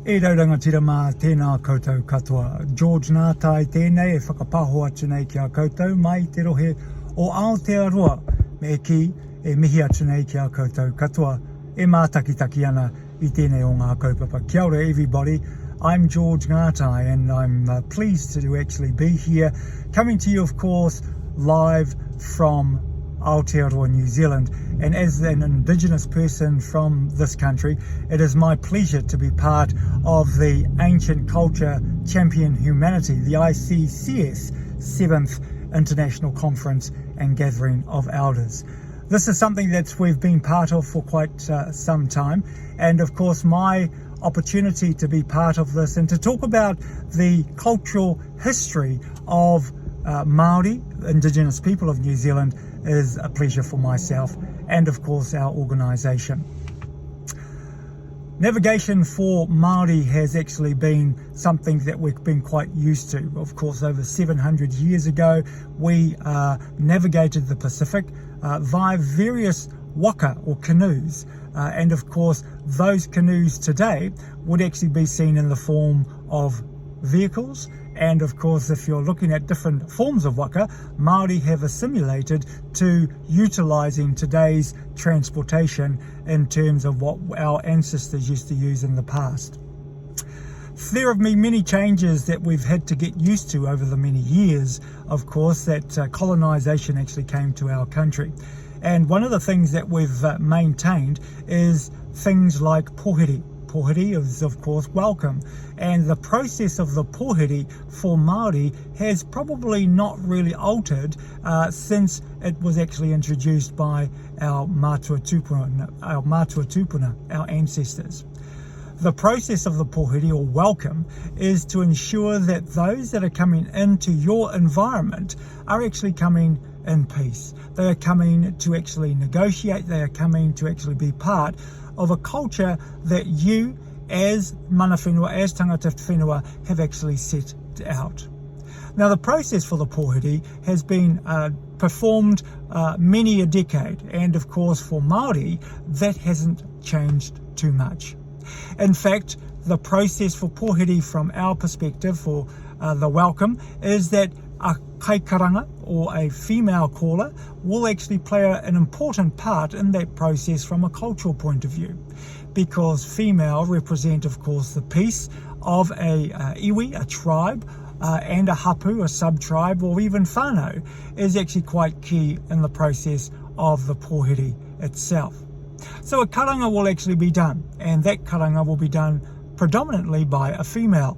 E rangatira mā tēnā koutou katoa. George Ngātai tēnei e whakapaho atu nei ki a koutou mai te rohe o Aotearoa me ki e mihi atu nei ki a koutou katoa e mātakitaki ana I tēnei o ngā kaupapa. Kia ora everybody, I'm George Ngātai and I'm pleased to actually be here, coming to you of course live from Aotearoa, New Zealand. And as an Indigenous person from this country, it is my pleasure to be part of the Ancient Culture Champion Humanity, the ICCS 7th International Conference and Gathering of Elders. This is something that we've been part of for quite some time, and of course my opportunity to be part of this and to talk about the cultural history of Māori, Indigenous people of New Zealand, is a pleasure for myself and of course our organisation. Navigation for Māori has actually been something that we've been quite used to. Of course, over 700 years ago, we navigated the Pacific via various waka or canoes. And of course, those canoes today would actually be seen in the form of vehicles. And of course, if you're looking at different forms of waka, Māori have assimilated to utilising today's transportation in terms of what our ancestors used to use in the past. There have been many changes that we've had to get used to over the many years, of course, that colonisation actually came to our country. And one of the things that we've maintained is things like pōhiri. Pōhiri is of course welcome, and the process of the pōhiri for Māori has probably not really altered since it was actually introduced by our mātua tupuna, our ancestors. The process of the pōhiri or welcome is to ensure that those that are coming into your environment are actually coming in peace. They are coming to actually negotiate, they are coming to actually be part of a culture that you as mana whenua, as tangata whenua have actually set out. Now the process for the pōhiri has been performed many a decade, and of course for Māori that hasn't changed too much. In fact, the process for pōhiri from our perspective for the welcome is that a kaikaranga or a female caller will actually play an important part in that process from a cultural point of view, because female represent of course the peace of a iwi, a tribe, and a hapu, a sub-tribe, or even whānau is actually quite key in the process of the pōhiri itself. So a karanga will actually be done, and that karanga will be done predominantly by a female.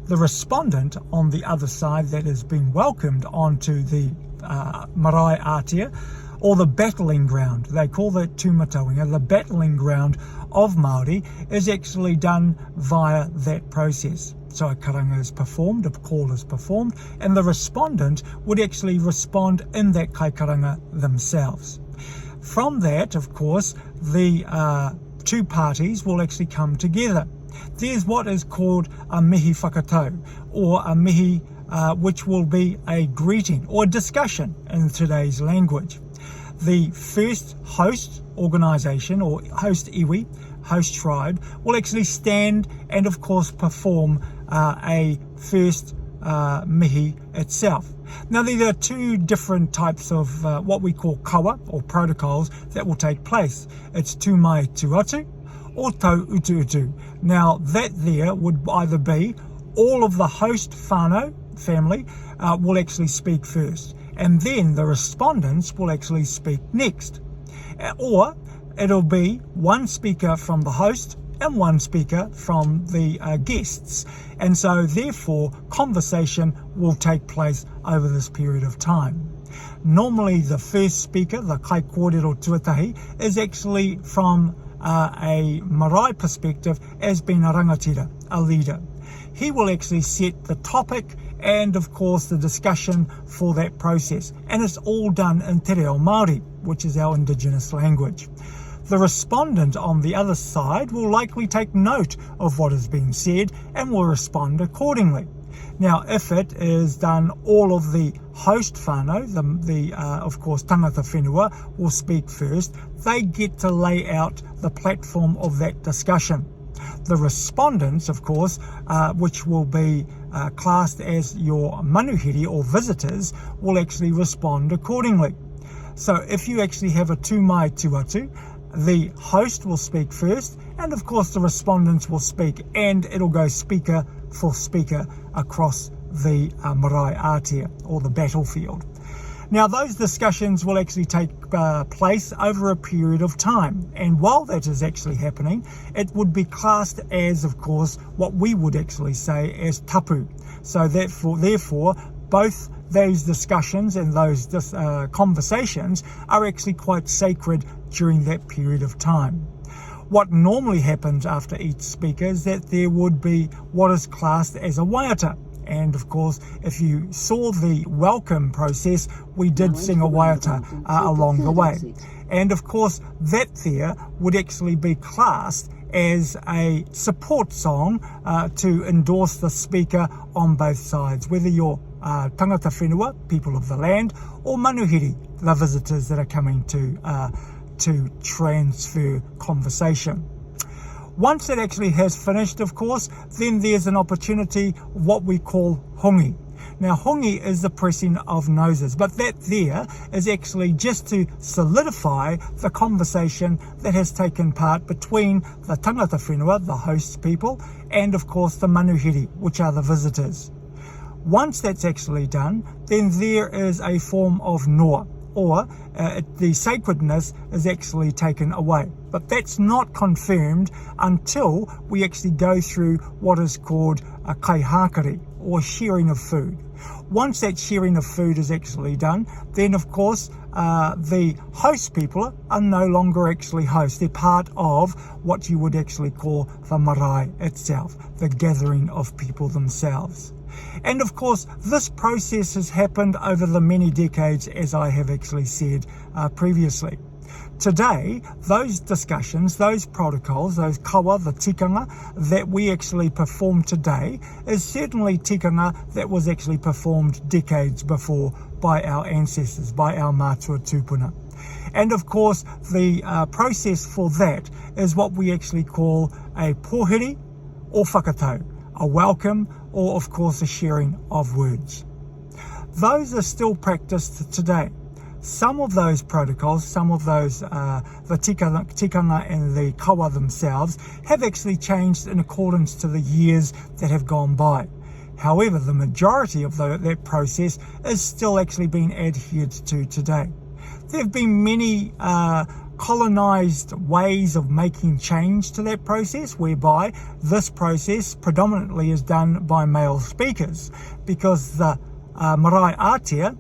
The respondent on the other side that has been welcomed onto the marae ātea, or the battling ground, they call that tūmatauinga, the battling ground of Māori, is actually done via that process. So a karanga is performed, a call is performed, and the respondent would actually respond in that kaikaranga themselves. From that, of course, the two parties will actually come together. There's what is called a mihi whakatau, or a mihi which will be a greeting or discussion in today's language. The first host organisation or host iwi, host tribe, will actually stand and of course perform a first mihi itself. Now there are two different types of what we call kawa or protocols that will take place. It's tū mai tū atu or tau utu utu. Now that there would either be all of the host whānau family will actually speak first, and then the respondents will actually speak next. Or it'll be one speaker from the host and one speaker from the guests. And so therefore conversation will take place over this period of time. Normally the first speaker, the kai kōrero tuatahi, is actually from a marae perspective as being a rangatira, a leader. He will actually set the topic and of course the discussion for that process, and it's all done in te reo Māori, which is our Indigenous language. The respondent on the other side will likely take note of what is being said and will respond accordingly. Now, if it is done, all of the host whānau, of course, tangata whenua, will speak first. They get to lay out the platform of that discussion. The respondents, of course, which will be classed as your manuhiri or visitors, will actually respond accordingly. So if you actually have a tū mai tuatu, the host will speak first, and of course the respondents will speak, and it'll go speaker for speaker across the marae ātea, or the battlefield. Now those discussions will actually take place over a period of time, and while that is actually happening, it would be classed as, of course, what we would actually say as tapu. So therefore both those discussions and those conversations are actually quite sacred during that period of time. What normally happens after each speaker is that there would be what is classed as a waiata. And of course, if you saw the welcome process, we did sing a waiata along the way. And of course, that there would actually be classed as a support song to endorse the speaker on both sides, whether you're tangata whenua, people of the land, or manuhiri, the visitors that are coming to transfer conversation. Once it actually has finished, of course, then there's an opportunity, what we call hongi. Now, hongi is the pressing of noses, but that there is actually just to solidify the conversation that has taken part between the tangata whenua, the host people, and of course the manuhiri, which are the visitors. Once that's actually done, then there is a form of noa, or the sacredness is actually taken away. But that's not confirmed until we actually go through what is called a kaihakari, or sharing of food. Once that sharing of food is actually done, then of course the host people are no longer actually hosts. They're part of what you would actually call the marae itself, the gathering of people themselves. And of course, this process has happened over the many decades, as I have actually said previously. Today, those discussions, those protocols, those kawa, the tikanga that we actually perform today is certainly tikanga that was actually performed decades before by our ancestors, by our mātua tūpuna. And of course, the process for that is what we actually call a pōhiri or whakatau, a welcome, or of course a sharing of words. Those are still practiced today. Some of those protocols, some of those, the tikanga and the kawa themselves have actually changed in accordance to the years that have gone by. However, the majority of that process is still actually being adhered to today. There have been many colonized ways of making change to that process, whereby this process predominantly is done by male speakers, because the marae ātea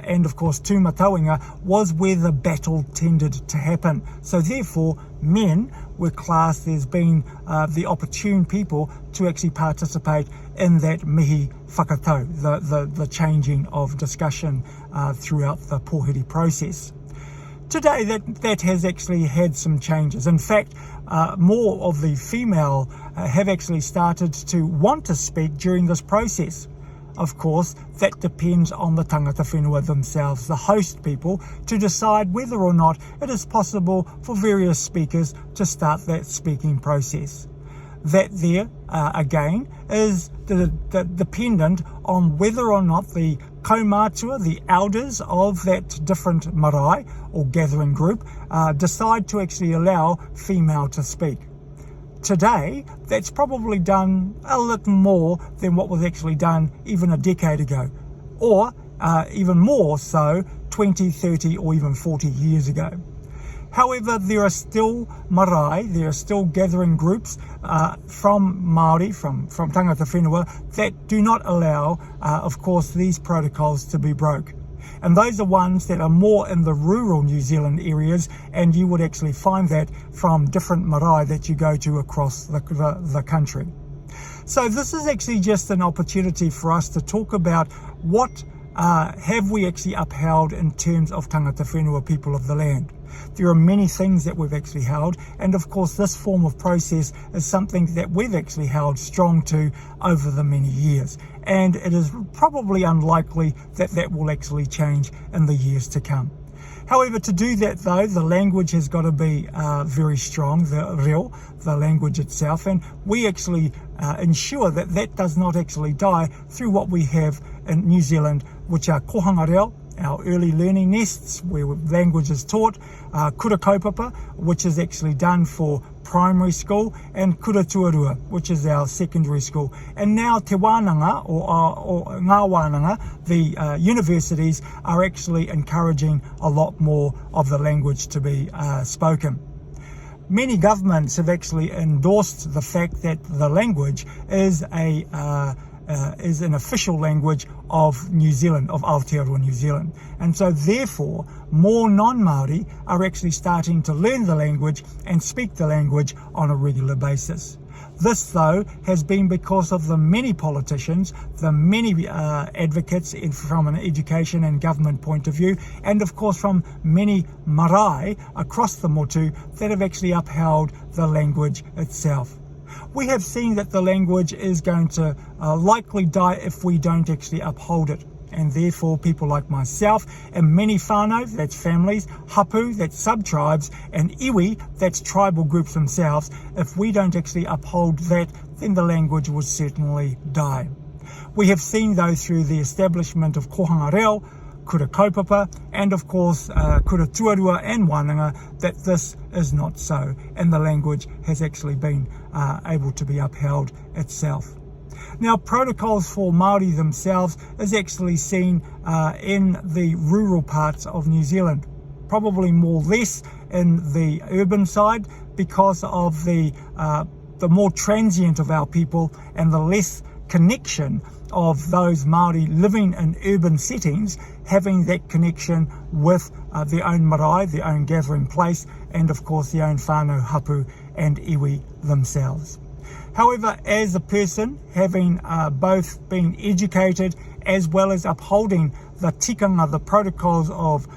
and of course tūmatauenga was where the battle tended to happen. So therefore men were classed as being the opportune people to actually participate in that mihi whakatau, the changing of discussion throughout the pōhiri process. Today that has actually had some changes. In fact, more of the female have actually started to want to speak during this process. Of course, that depends on the tangata whenua themselves, the host people, to decide whether or not it is possible for various speakers to start that speaking process. That there, again, is dependent on whether or not the kaumātua, the elders of that different marae or gathering group, decide to actually allow female to speak. Today, that's probably done a little more than what was actually done even a decade ago, or even more so 20, 30 or even 40 years ago. However, there are still marae, there are still gathering groups from Māori, from tangata whenua, that do not allow, of course, these protocols to be broke. And those are ones that are more in the rural New Zealand areas, and you would actually find that from different marae that you go to across the country. So this is actually just an opportunity for us to talk about what have we actually upheld in terms of tangata whenua, people of the land. There are many things that we've actually held, and of course this form of process is something that we've actually held strong to over the many years, and it is probably unlikely that that will actually change in the years to come. However, to do that though, the language has got to be very strong, the language itself, and we actually ensure that that does not actually die through what we have in New Zealand, which are kohanga reo, our early learning nests where language is taught, kura kaupapa, which is actually done for primary school, and kura tuarua, which is our secondary school. And now te wānanga, or ngā wānanga, the universities are actually encouraging a lot more of the language to be spoken. Many governments have actually endorsed the fact that the language is an official language of New Zealand, of Aotearoa New Zealand. And so therefore, more non-Māori are actually starting to learn the language and speak the language on a regular basis. This, though, has been because of the many politicians, the many advocates from an education and government point of view, and of course from many marae across the motu that have actually upheld the language itself. We have seen that the language is going to likely die if we don't actually uphold it. And therefore, people like myself and many whānau, that's families, hapu, that's sub-tribes, and iwi, that's tribal groups themselves, if we don't actually uphold that, then the language will certainly die. We have seen, though, through the establishment of kohanga reo, kura kaupapa, and of course kura tuarua and wānanga, that this is not so, and the language has actually been able to be upheld itself. Now, protocols for Māori themselves is actually seen in the rural parts of New Zealand, probably less in the urban side because of the more transient of our people and the less connection of those Māori living in urban settings, having that connection with their own marae, their own gathering place, and of course their own whānau, hapu and iwi themselves. However, as a person, having both been educated as well as upholding the tikanga, the protocols of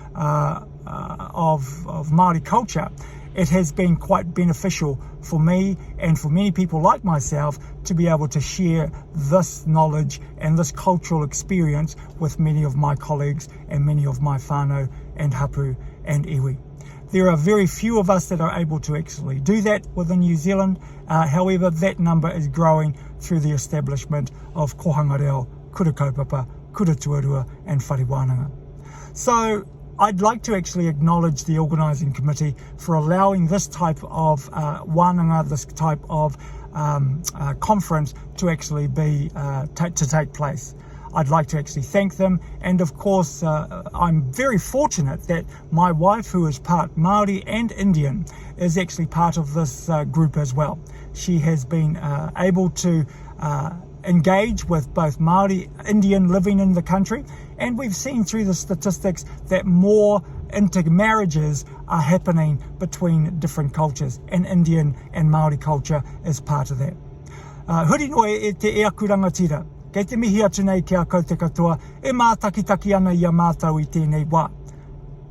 Māori culture, it has been quite beneficial for me and for many people like myself to be able to share this knowledge and this cultural experience with many of my colleagues and many of my whānau and hapu and iwi. There are very few of us that are able to actually do that within New Zealand. However, that number is growing through the establishment of kohanga reo, kura kaupapa, kura tuarua and whare wānanga. So I'd like to actually acknowledge the organising committee for allowing this type of wānanga, this type of conference to actually be to take place. I'd like to actually thank them, and of course I'm very fortunate that my wife, who is part Māori and Indian, is actually part of this group as well. She has been able to engage with both Māori, Indian living in the country, and we've seen through the statistics that more intermarriages are happening between different cultures, and Indian and Māori culture is part of that. Huri noe e te eakuranga tira. Kei te mihi atu nei kia kau te katoa, e mātakitaki ana i a mātau i tēnei wā.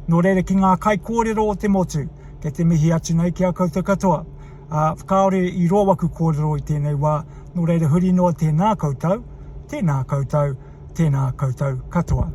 Nō reira ki ngā kai kōrero o te motu, kei te mihi atu nei kia kau te katoa. Whakaore i roa waku kōrero i tēnei wā, nō reira huri noa tēnā koutou, tēnā koutou, tēnā koutou katoa.